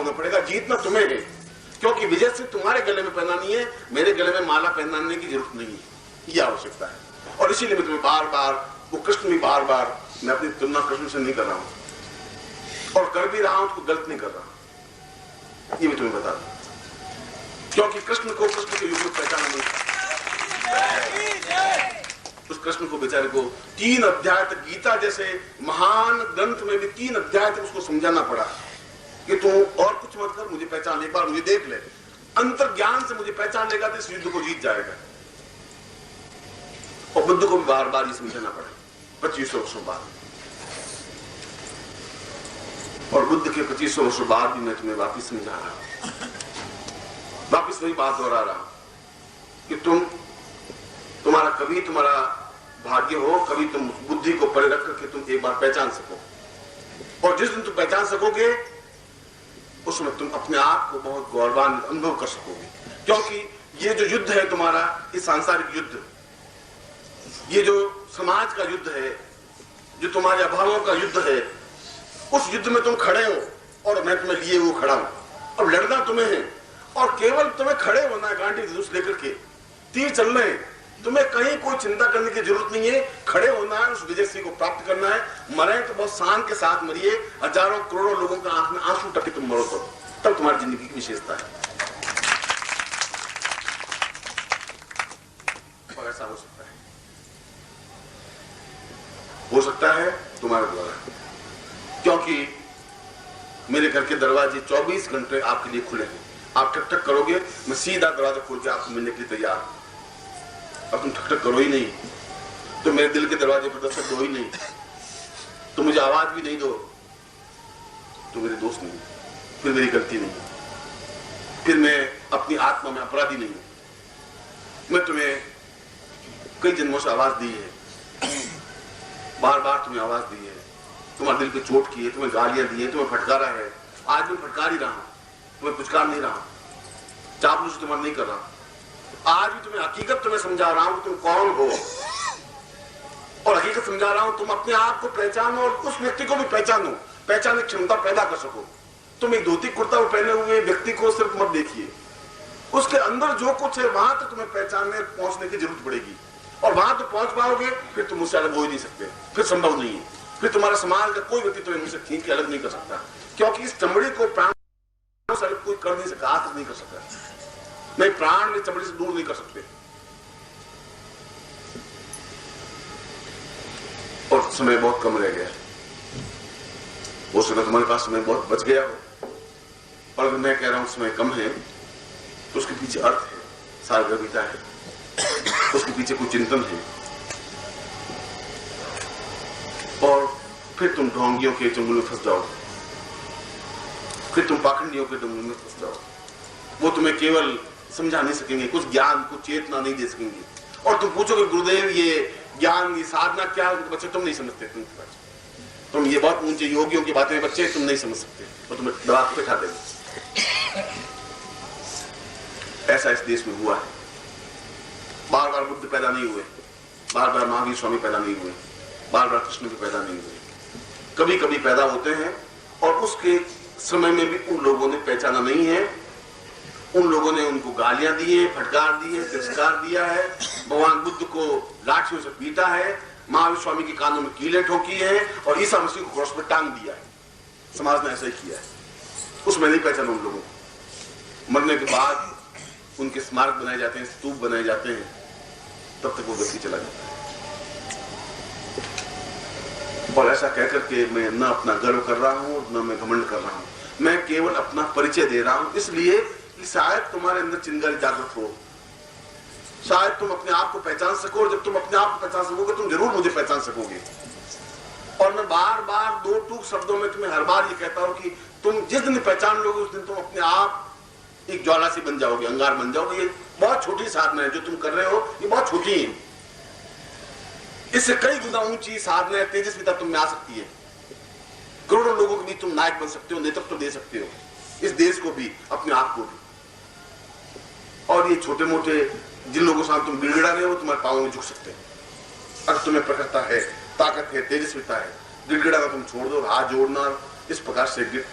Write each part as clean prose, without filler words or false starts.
पड़ेगा। जीतना तुम्हें है, क्योंकि विजय सिंह तुम्हारे गले में पहनानी है, मेरे गले में माला पहनाने की जरूरत नहीं है, यह आवश्यकता है। और इसीलिए मैं तुम्हें बार बार, वो कृष्ण भी बार बार, मैं अपनी तुलना कृष्ण से नहीं कर रहा हूं और कर भी रहा हूं तो गलत नहीं कर रहा, ये मैं तुम्हें बता दूं, क्योंकि कृष्ण को कृष्ण के युग में पहचाना नहीं। उस कृष्ण को बेचारे को 3 अध्याय तक, गीता जैसे महान ग्रंथ में भी 3 अध्याय तक उसको समझाना पड़ा कि तू और कुछ मत कर, मुझे पहचान ले, एक बार मुझे देख ले, अंतर ज्ञान से मुझे पहचान लेगा तो इस युद्ध को जीत जाएगा। और बुद्ध को भी बार बार ये समझाना पड़ा 2500 वर्षों बाद, और बुद्ध के 2500 वर्षों बाद भी मैं तुम्हें वापिस समझा रहा हूं, वापिस वही बात दोहरा रहा हूं कि तुम्हारा कभी तुम्हारा भाग्य हो, कभी तुम बुद्धि को परे रख करके तुम एक बार पहचान सको, और जिस दिन तुम पहचान सकोगे उसमें तुम अपने आप को बहुत गौरवान्वित अनुभव कर सकोगे। क्योंकि ये जो युद्ध है तुम्हारा, ये सांसारिक युद्ध, ये जो समाज का युद्ध है, जो तुम्हारे अभावों का युद्ध है, उस युद्ध में तुम खड़े हो और मैं तुम्हें लिए हुए खड़ा हूं। अब लड़ना तुम्हें है और केवल तुम्हें खड़े होना है, गांठी धनुष लेकर के तीर चल रहे हैं, तुम्हें कहीं कोई चिंता करने की जरूरत नहीं है। खड़े होना है, उस विजय सिंह को प्राप्त करना है। मरे तो बहुत शान के साथ मरिए, हजारों करोड़ों लोगों के आंख में आंसू टके तुम मरो, तब तुम्हारी जिंदगी की विशेषता है। और ऐसा हो सकता है तुम्हारे द्वारा, क्योंकि मेरे घर के दरवाजे 24 घंटे आपके लिए खुले हैं। आप ठक ठक करोगे, मैं सीधा दरवाजा खोल के आपको मिलने के लिए तैयार हूं। अब तुम ठक ठक करो ही नहीं तो मेरे दिल के दरवाजे पर दस्तक दो ही नहीं, तो मुझे आवाज भी नहीं दो तो मेरे दोस्त नहीं, फिर मेरी गलती नहीं, फिर मैं अपनी आत्मा में अपराधी नहीं। मैं तुम्हें कई जन्मों से आवाज दी है, बार बार तुम्हें आवाज दी है, तुम्हारे दिल पे चोट की है, तुम्हें गालियां दी है, तुम्हें फटकारा है। आज मैं फटकार ही रहा हूं, तुम्हें पुचकार नहीं रहा, चापलूसी तुम्हारा नहीं कर रहा। आज भी तुम्हें हकीकत तुम्हें समझा रहा हूं कि तुम कौन हो, और हकीकत समझा रहा हूं तुम अपने आप को पहचानो और उस व्यक्ति को भी पहचानो, पहचानने की क्षमता पैदा कर सको। तुम एक धोती कुर्ता पहने हुए व्यक्ति को सिर्फ मत देखिए, उसके अंदर जो कुछ है वहां तो तुम्हें पहचानने पहुंचने की जरूरत पड़ेगी, और वहां तो पहुंच पाओगे फिर तुम मुझसे अलग हो ही नहीं सकते, फिर संभव नहीं है। फिर तुम्हारे समाज का कोई व्यक्ति तुम्हें मुझसे खींच के अलग नहीं कर सकता, क्योंकि इस चमड़ी को प्राण से अलग कोई कर नहीं सकता, हाथ तक नहीं कर सकता। नहीं, प्राण में चमड़ी से दूर नहीं कर सकते। और समय बहुत कम रह गया, हो सकता तुम्हारे पास समय बहुत बच गया हो, और अगर मैं कह रहा हूं समय कम है तो उसके पीछे अर्थ है, सारगर्भिता है, उसके पीछे कोई चिंतन है। और फिर तुम ढोंगियों के चंगुल में फंस जाओ, फिर तुम पाखंडियों के चंगुल में फंस जाओ। वो तुम्हें केवल समझा नहीं सकेंगे, कुछ ज्ञान कुछ चेतना नहीं दे सकेंगे, और तुम पूछोगे गुरुदेव ये ज्ञान ये साधना क्या है, बच्चे तुम नहीं समझते, तुम ये बहुत ऊंचे योगियों की बातें बच्चे तुम नहीं समझ सकते, और तुम्हें दबा के बैठा देंगे। ऐसा इस देश में हुआ है। बार बार बुद्ध पैदा नहीं हुए, बार बार महावीर स्वामी पैदा नहीं हुए, बार बार कृष्ण भी पैदा नहीं हुए, कभी कभी पैदा होते हैं, और उसके समय में भी उन लोगों ने पहचाना नहीं है, उन लोगों ने उनको गालियां दी है, फटकार दी है, तिरस्कार दिया है, भगवान बुद्ध को लाठियों से पीटा है, महावीर स्वामी के कानों में कीलें ठोकी है, और ईसा मसीह को क्रॉस पर टांग दिया है। समाज ने ऐसा ही किया है, उसमें नहीं पहचाना उन लोगों को। मरने के बाद उनके स्मारक बनाए जाते हैं, स्तूप बनाए जाते हैं, तब तक वो व्यक्ति चला जाता है। और ऐसा कहकर के मैं न अपना गर्व कर रहा हूं न मैं घमंड कर रहा हूं, मैं केवल अपना परिचय दे रहा हूं, इसलिए कि शायद तुम्हारे अंदर चिंगारी जागृत हो, शायद तुम अपने आप को पहचान सको, और जब तुम अपने आप को पहचान सकोगे तुम जरूर मुझे पहचान सकोगे। और मैं बार बार 2 टूक शब्दों में तुम्हें हर बार ये कहता हूं कि तुम जिस दिन पहचान लोगे उस दिन तुम अपने आप एक ज्वाला सी बन जाओगे, अंगार बन जाओगे। ये बहुत छोटी साधना है जो तुम कर रहे हो, ये बहुत छोटी है, इससे कई गुना ऊंची साधना तेजस्विता तुम में आ सकती है। करोड़ों लोगों के बीच तुम नायक बन सकते हो, नेतृत्व दे सकते हो, इस देश को भी अपने आप को भी। और ये छोटे मोटे जिन लोगों से तुम गिड़गिड़ा रहे हो तुम्हारे पांवों में झुक सकते हैं। अगर तुम्हें प्रखरता है, ताकत है, तेजस्विता है, गिड़गिड़ाना तुम छोड़ दो, हाथ जोड़ना इस प्रकार से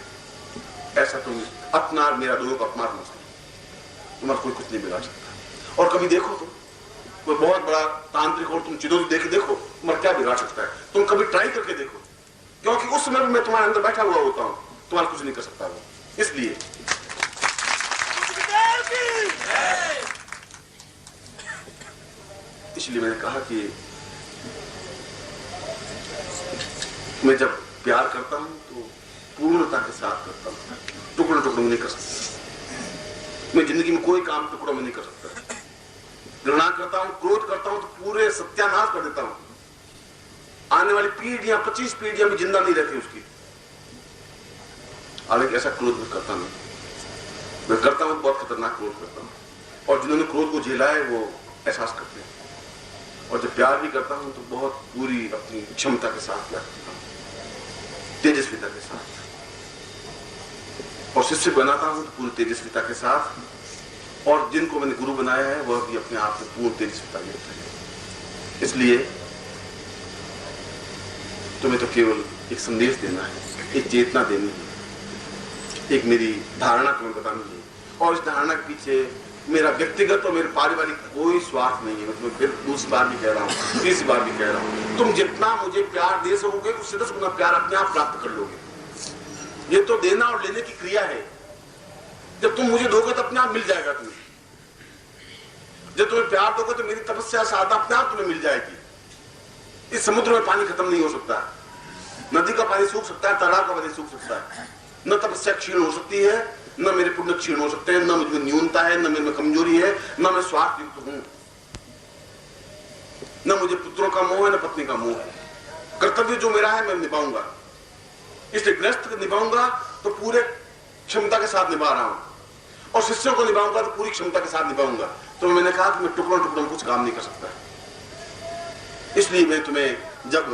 ऐसा तुम अपना मेरा दोनों का अपमान मत करो, तुम्हारा कोई कुछ नहीं बिगाड़ सकता। और कभी देखो तुम कोई बहुत बड़ा तांत्रिक और तुम चुनौती देख देखो तुम्हारा क्या बिगाड़ सकता है, तुम कभी ट्राई करके देखो, क्योंकि उस समय मैं तुम्हारे अंदर बैठा हुआ होता हूं, तुम्हारा कुछ नहीं कर सकता वो। इसलिए मैंने कहा कि मैं जब प्यार करता हूं तो पूर्णता के साथ करता हूं, टुकड़ों टुकड़ों में नहीं कर सकता। मैं जिंदगी में कोई काम टुकड़ों में नहीं कर सकता। घृणा करता हूं, क्रोध करता हूं तो पूरे सत्यानाश कर देता हूं। आने वाली पीढ़ियां 25 पीढ़ियां भी जिंदा नहीं रहती उसकी। हालांकि ऐसा क्रोध मैं करता नहीं, मैं करता हूं बहुत खतरनाक क्रोध करता हूं, और जिन्होंने क्रोध को झेला है वो एहसास करते हैं। और जब प्यार भी करता हूं तो बहुत पूरी अपनी क्षमता के साथ प्यार करता हूं, तेजस्विता के साथ। और शिष्य बनाता हूं तो पूरी तेजस्विता के साथ, और जिनको मैंने गुरु बनाया है वह भी अपने आप में पूर्ण तेजस्विता में होता है। इसलिए तुम्हें तो केवल एक संदेश देना है, एक चेतना देनी है, एक मेरी धारणा तुम्हें बतानी है, और इस धारणा के पीछे मेरा व्यक्तिगत और मेरे पारिवारिक कोई स्वार्थ नहीं है। मैं फिर दूसरी बार भी कह रहा हूँ, तीसरी बार भी कह रहा हूँ, तुम जितना मुझे प्यार दे सकोगे उससे 10 गुना प्यार अपने आप प्राप्त कर लोगे। ये तो देना और लेने की क्रिया है। जब तुम मुझे दोगे तो अपने आप मिल जाएगा तुम्हें। जब तुम्हें प्यार दोगे तो मेरी तपस्या साधना अपने आप तुम्हें मिल जाएगी। इस समुद्र में पानी खत्म नहीं हो सकता, नदी का पानी सूख सकता है, तालाब का पानी सूख सकता है, न तपस्या क्षीण हो सकती है, न मेरे पुण्य क्षीण हो सकते हैं, न मुझमें न्यूनता है, न मेरे कमजोरी है, न मैं स्वार्थ युक्त हूं, न मुझे पुत्रों का मोह है, न पत्नी का मोह है। कर्तव्य जो मेरा है मैं निभाऊंगा, इसलिए गृहस्थ निभाऊंगा तो पूरे क्षमता के साथ निभा रहा हूं, और शिष्यों को निभाऊंगा तो पूरी क्षमता के साथ निभाऊंगा। तो मैंने कहा कि मैं टुकड़ों टुकड़ों में कुछ काम नहीं कर सकता। इसलिए मैं तुम्हें जब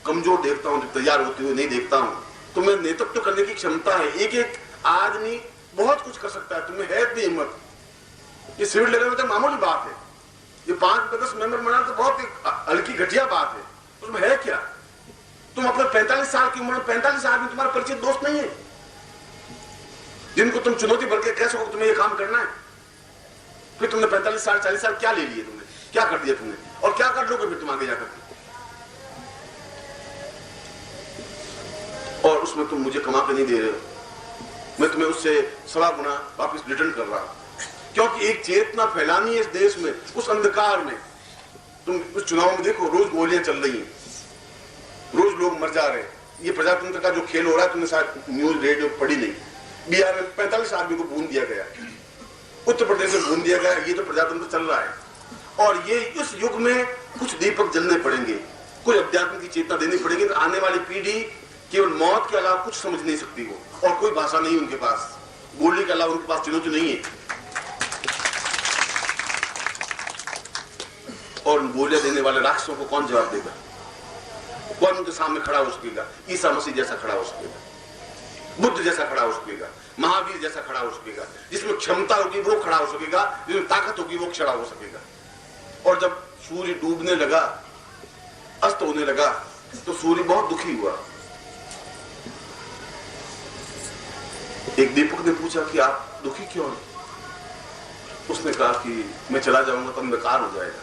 कमजोर देखता हूं, जब तैयार होते हुए नहीं देखता हूं, तुम्हें नेतृत्व करने की क्षमता है। एक एक आदमी बहुत कुछ कर सकता है, तुम्हें है इतनी हिम्मत। ये सिविल लेवल में तो मामूली बात है, ये 5-10 मेंबर बना तो बहुत हल्की घटिया बात है, उसमें है क्या? तुम अपने 45 साल की उम्र में 45 आदमी तुम्हारा परिचित दोस्त नहीं है जिनको तुम चुनौती भर के कह सको तुम्हें ये काम करना है। फिर तुमने 45 साल 40 साल क्या ले लिए, तुमने क्या कर दिया तुमने, और क्या कर लोगे फिर तुम आगे जाकर? और उसमें तुम मुझे कमा के नहीं दे रहे हो, मैं तुम्हें उससे 1.25 गुना वापिस रिटर्न कर रहा हूं। क्योंकि एक चेतना फैलानी है इस देश में, उस अंधकार में। तुम उस चुनाव में देखो, रोज गोलियां चल रही हैं, रोज लोग मर जा रहे हैं। ये प्रजातंत्र का जो खेल हो रहा है, तुमने शायद न्यूज रेडियो पढ़ी नहीं। बिहार में 45 आदमी को भून दिया गया, उत्तर प्रदेश में भून दिया गया। ये तो प्रजातंत्र चल रहा है, और ये इस युग में कुछ दीपक जलने पड़ेंगे, कुछ अध्यात्म की चेतना देनी पड़ेगी। तो आने वाली पीढ़ी केवल मौत के अलावा कुछ समझ नहीं सकती हो, और कोई भाषा नहीं उनके पास, गोली के अलावा उनके पास चुनौती नहीं है। और गोलियां देने वाले राक्षसों को कौन जवाब देगा? कौन उनके सामने खड़ा हो सकेगा? ईसा मसीह जैसा खड़ा हो सकेगा, बुद्ध जैसा खड़ा हो सकेगा, महावीर जैसा खड़ा हो सकेगा। जिसमें क्षमता होगी वो खड़ा हो सकेगा, जिसमें ताकत होगी वो खड़ा हो सकेगा। और जब सूर्य डूबने लगा, अस्त होने लगा, तो सूर्य बहुत दुखी हुआ। एक दीपक ने पूछा कि आप दुखी क्यों हैं? उसने कहा कि मैं चला जाऊंगा तो अंधकार हो जाएगा।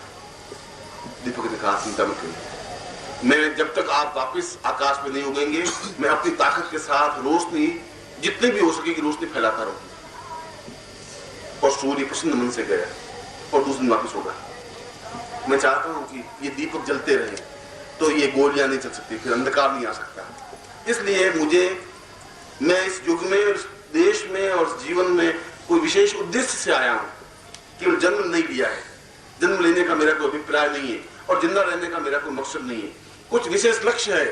दीपक ने कहा चिंता मत करिए, मैं जब तक आप वापस आकाश में नहीं उगेंगे, मैं अपनी ताकत के साथ रोशनी जितनी भी हो सकेगी रोशनी फैलाता रहूंगा। और सूर्य प्रसन्न मन से गया और दूसरे दिन वापस होगा। मैं चाहता हूं कि ये दीपक जलते रहे, तो ये गोलियां नहीं चल सकती, फिर अंधकार नहीं आ सकता। इसलिए मैं इस युग में, इस देश में और जीवन में कोई विशेष उद्देश्य से आया हूं। केवल जन्म नहीं लिया है, जन्म लेने का मेरा कोई अभिप्राय नहीं है, और जिंदा रहने का मेरा कोई मकसद नहीं है। कुछ विशेष लक्ष्य है,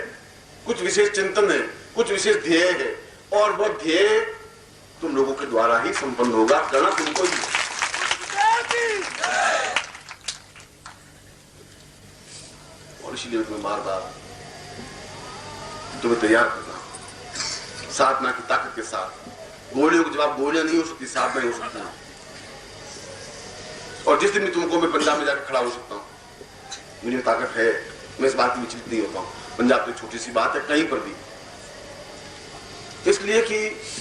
कुछ विशेष चिंतन है, कुछ विशेष ध्येय है, और वह ध्येय तुम लोगों के द्वारा ही संपन्न होगा। करना तुमको ही। और इसीलिए मैं बार बार तुम्हें तैयार करना, साधना की ताकत के साथ। गोलियों के जवाब गोलियां नहीं हो सकती, साधना ही हो सकती है। और जिस दिन भी तुमको मैं पंजाब में जाकर खड़ा हो सकता हूं, मुझे ताकत है, मैं इस बात की विचलित नहीं होता हूं। पंजाब तो छोटी सी बात है, कहीं पर भी इसलिए कि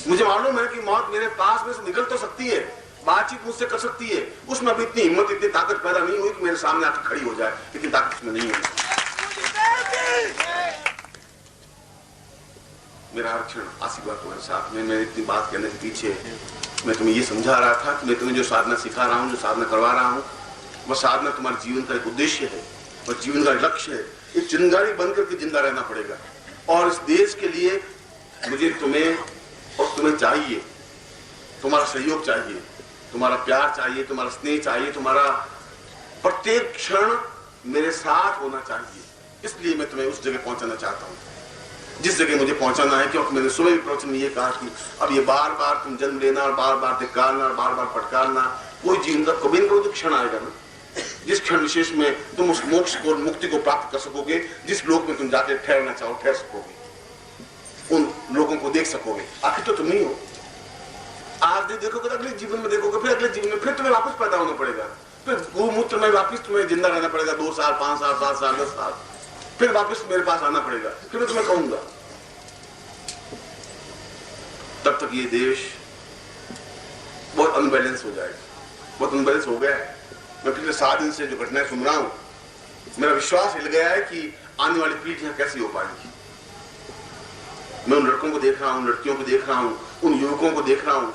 मुझे मालूम है कि मौत मेरे पास में से निकल तो सकती है, बातचीत मुझसे कर सकती है, उसमें अभी इतनी हिम्मत, इतनी ताकत पैदा नहीं हुई कि मेरे सामने आकर खड़ी हो जाए, लेकिन ताकत उसमें नहीं है। मेरा हर क्षण आशीर्वाद तुम्हारे साथ में। मैं इतनी बात कहने के पीछे मैं तुम्हें ये समझा रहा था कि मैं तुम्हें जो साधना सिखा रहा हूँ, जो साधना करवा रहा हूँ, वह साधना तुम्हारे जीवन का एक उद्देश्य है और जीवन का लक्ष्य है। एक चिंगारी बनकर के जिंदा रहना पड़ेगा और इस देश के लिए मुझे तुम्हें और तुम्हें चाहिए, तुम्हारा सहयोग चाहिए, तुम्हारा प्यार चाहिए, तुम्हारा स्नेह चाहिए, तुम्हारा प्रत्येक क्षण मेरे साथ होना चाहिए। इसलिए मैं तुम्हें उस जगह पहुंचाना चाहता हूं जिस जगह मुझे पहुंचाना है, क्योंकि मैंने सुबह भी प्रवचन में ये कहा कि अब ये बार बार तुम जन्म लेना और बार बार धिक्कारना और बार बार फटकारना, कोई जीवन का कभी न कभी तो क्षण आएगा ना, जिस क्षण विशेष में तुम उस मोक्ष को, मुक्ति को प्राप्त कर सकोगे, जिस लोक में तुम जाके ठहरना चाहो ठहर सकोगे, उन लोगों को देख सकोगे। आखिर तो तुम ही हो। आज नहीं देखोगे तो अगले जीवन में देखोगे, फिर अगले जीवन में फिर तुम्हें वापस पैदा होना पड़ेगा, फिर गोमूत्र में वापस तुम्हें जिंदा रहना पड़ेगा 2 साल 5 साल 7 साल 10 साल, फिर वापस मेरे पास आना पड़ेगा, फिर मैं तुम्हें कहूंगा। तब तक ये देश बहुत अनबैलेंस हो जाएगा, बहुत अनबैलेंस हो गया है। मैं पिछले 7 दिन से जो घटनाएं सुन रहा हूं, मेरा विश्वास हिल गया है कि आने वाली पीढ़ियां कैसी हो पाएंगी। मैं उन लड़कों को देख रहा हूं, लड़कियों को देख रहा हूं, उन युवकों को देख रहा हूं,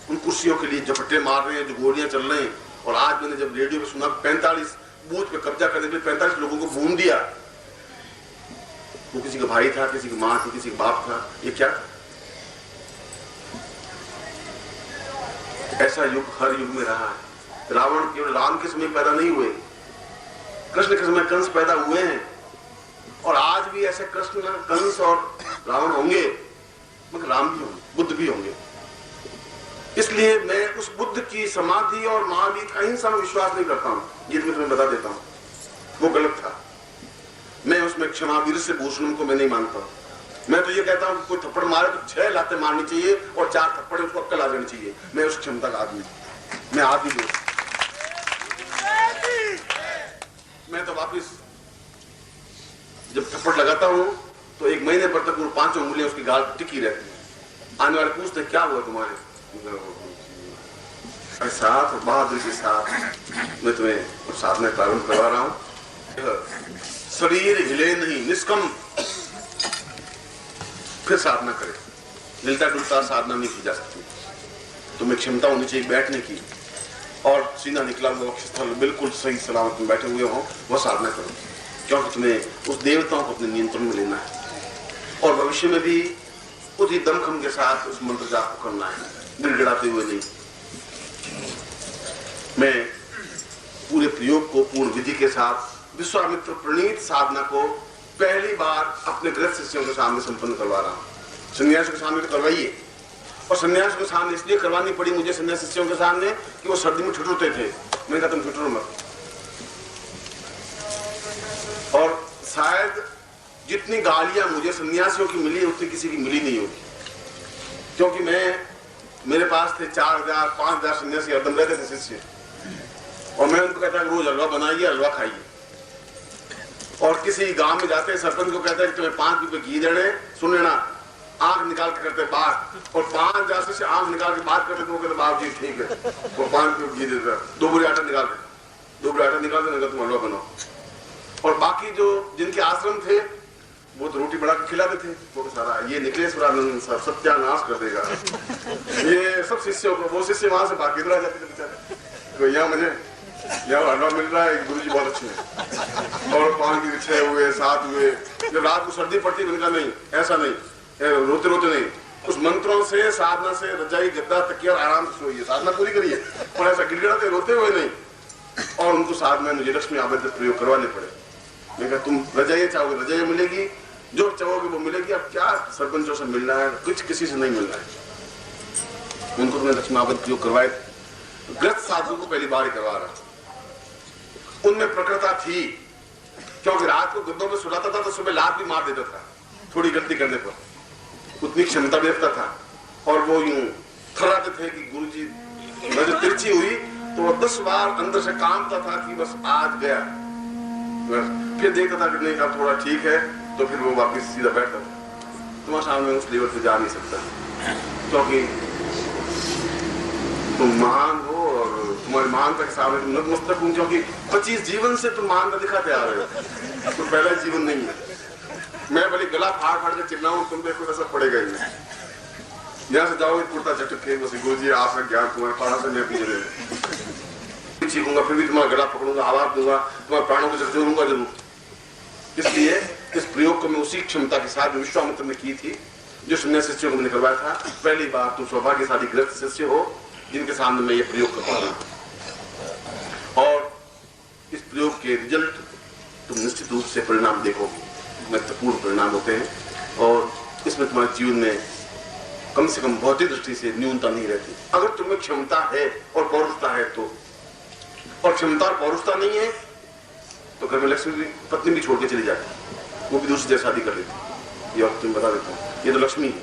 उन कुर्सियों के लिए झपट्टे मार रहे हैं, जो गोलियां चल रहे हैं। और आज मैंने जब रेडियो पे सुना 45 बूथ पे कब्जा करने के लिए 45 लोगों को भून दिया, वो किसी का भाई था, किसी की मां थी, किसी का बाप था, ये क्या? ऐसा युग हर युग में रहा है। रावण केवल राम के समय पैदा नहीं हुए, कृष्ण के समय कंस पैदा हुए हैं, और आज भी ऐसे कृष्ण, कंस और रावण होंगे, मगर राम भी होंगे, बुद्ध भी होंगे। इसलिए मैं उस बुद्ध की समाधि और महावीर का अहिंसा में विश्वास नहीं करता हूं, ये मैं तुम्हें बता देता हूं, वो गलत था। मैं उसमें क्षमावीर से भूषण को मैं नहीं मानता हूं। मैं तो ये कहता हूं कि कोई थप्पड़ मारे तो 6 लातें मारनी चाहिए और 4 थप्पड़ उसको अक्कल आ जानी चाहिए। मैं उस क्षमता का आदमी, मैं आदमी हूं। मैं तो वापिस जब थप्पड़ लगाता हूं तो 1 महीने पर तक वो 5 उंगलियां उसकी गाल टिकी रहती है। आने वाले पूछते क्या हुआ तुम्हारे साथ, और बहादुरी के साथ मैं तुम्हें साधना प्रारंभ करवा रहा हूं। शरीर हिले नहीं, निष्कम फिर साधना करे। हिलता डुलता साधना नहीं की जा सकती। तुम्हें क्षमता होनी चाहिए बैठने की, और सीना निकला हुआ वक्षस्थल बिल्कुल सही सलामत में बैठे हुए हो, वह साधना करो, क्योंकि तुम्हें उस देवताओं को अपने नियंत्रण में लेना है और भविष्य में भी उसी दमखम के साथ उस मंत्र जाप को करना है, गिड़गिड़ाते हुए नहीं। मैं पूरे प्रयोग को पूर्ण विधि के साथ विश्वामित्र प्रणीत साधना को पहली बार अपने गृह शिष्यों के सामने संपन्न करवा रहा हूं। सन्यासियों के सामने तो करवाइए, और सन्यासियों के सामने इसलिए करवानी पड़ी मुझे सन्यासी शिष्यों के सामने कि वो सर्दी में ठिठुरते थे। मैंने कहा तुम ठिठुरो मत, और शायद जितनी गालियां मुझे सन्यासियों की मिली उतनी किसी की मिली नहीं होगी, क्योंकि मेरे पास थे 4000 5000 सन्यासी हरदम रहते थे शिष्य, और मैं उनको कहता रोज हलवा बनाइए, हलवा खाइए। और किसी गांव में जाते सरपंच को कहता है कि तुम्हें 5 रुपए घी देने, सुन लेना, आंख निकाल के करते बात, और 5 जासे से आंख निकाल के बात करते तो कहते बाप जी ठीक है, वो 5 रुपए घी देता, 2 बोरी आटा निकाल दे, 2 बोरी आटा निकाल दे, तुम हलवा बनाओ। और बाकी जो जिनके आश्रम थे वो तो रोटी बना के खिलाते थे, वो सारा ये निकलेश्वरानंद सत्यानाश कर देगा। ये सब शिष्यों को, वो शिष्य वहां से भाग रह जाते थे बेचारे, तो यहाँ मुझे यहाँ हलवा मिल रहा है, गुरु जी बहुत अच्छे हैं, और 5 की 6 हुए 7 हुए। जब रात को सर्दी पड़ती है उनका नहीं, ऐसा नहीं, रोते रोते नहीं, उस मंत्रों से, साधना से रजाई गद्दा तकिया आराम से सोइए, साधना पूरी करिए, और ऐसा गिड़गिड़ाते रोते हुए नहीं। और उनको साधना मुझे लक्ष्मी आबद्ध प्रयोग करवाने पड़े। मैं कहा तुम रजाइए चाहोगे रजाइए मिलेगी, जो चाहोगे वो मिलेगी। अब क्या सरपंचों से मिलना है, कुछ किसी से नहीं मिलना है। उनको तुमने लक्ष्मी आबद्ध प्रयोग करवाए, ग्रस्त साधु को पहली बार ही करवा रहा। उनमें प्रकृता थी, क्योंकि रात को गद्दों में सुलाता था तो सुबह लात भी मार देता था थोड़ी गलती करने पर, उतनी क्षमता भी रखता था। और वो यूं थर्राते थे कि गुरुजी नजर तिरछी हुई तो वो 10 बार अंदर से कांपता था कि बस आज गया, बस फिर देखता था कि नहीं अब थोड़ा ठीक है, तो फिर वो वापस सीधा बैठता था। तुम्हारे सामने उस लेवल पे जा नहीं सकता, क्योंकि तुम महान हो और तुम्हारी महानता के सामने तुम नतमस्तक हो, क्योंकि 25 जीवन से तुम महानता दिखाते आ रहे हो, तो पहला जीवन नहीं है। मैं भले गला फाड़ फाड़ के चिल्लाऊं, तुम पे कोई असर पड़ेगा ही नहीं। यहाँ से जाओगे कुर्ता झटक के, बस गुरु जी आपका ज्ञान तुम्हारे पास से मैं पीछे चीखूंगा, फिर भी तुम्हारा गला पकड़ूंगा, आवाज दूंगा, तुम्हारे प्राणों को झकझोरूंगा जरूर। इसलिए इस प्रयोग को मैं उसी क्षमता के साथ विश्वामित्र ने की थी जो शून्य शिष्यों को निकलवाया था। पहली बार तुम सौभाग्यशाली गृहस्थ शिष्य हो जिनके सामने मैं ये प्रयोग कर पा रहा हूं, और इस प्रयोग के रिजल्ट तुम निश्चित रूप से परिणाम देखोगे, महत्वपूर्ण परिणाम होते हैं, और इसमें तुम्हारे जीवन में कम से कम भौतिक दृष्टि से न्यूनता नहीं रहती। अगर तुम्हें क्षमता है और पौरुषता है तो, और क्षमता और पौरुषता नहीं है तो घर में लक्ष्मी पत्नी भी छोड़ के चली जाती, वो भी दूसरी जगह शादी कर लेती। ये वक्त तुम्हें बता देता हूँ, ये तो लक्ष्मी है।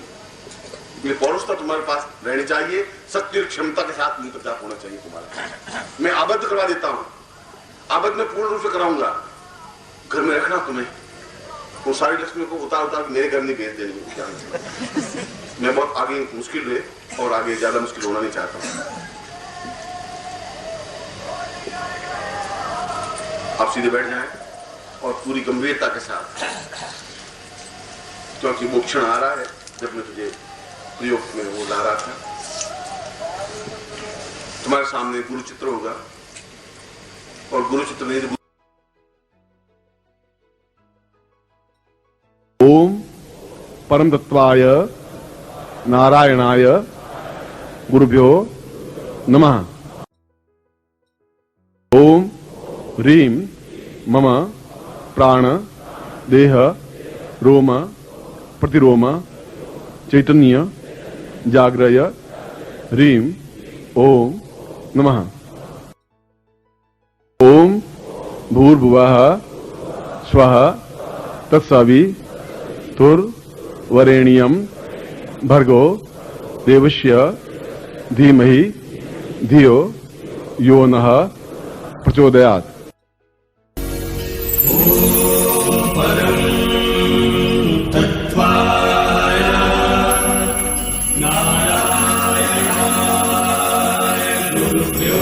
ये पौरुषता तुम्हारे पास रहनी चाहिए, शक्ति और क्षमता के साथ मित्रता होना चाहिए तुम्हारा। मैं आबद्ध करवा देता हूँ, आबद्ध में पूर्ण रूप से कराऊंगा, घर में रखना तुम्हें। वो सारी लक्ष्मी को उतार उतार मेरे घर नहीं भेज देनी। मैं बहुत आगे मुश्किल है और आगे ज्यादा मुश्किल होना नहीं चाहता हूँ। आप सीधे बैठ जाएं और पूरी गंभीरता के साथ, क्योंकि वो क्षण आ रहा है जब मैं तुझे प्रयोग में वो ला रहा था। तुम्हारे सामने गुरु चित्र होगा, और गुरु चित्र नहीं तो ओम परम तत्वाय नारायणाय गुरुभ्यो नमः। ओम ह्रीं मम प्राण देह रोम प्रतिरोम चैतन्य जाग्रय ह्रीं ओम नमः। ओम भूर्भुवः स्वः तत्सवितुर्वरेण्यं भर्गो देवस्य धीमहि धियो यो नः प्रचोदयात्। नारायणाय गुरुभ्यो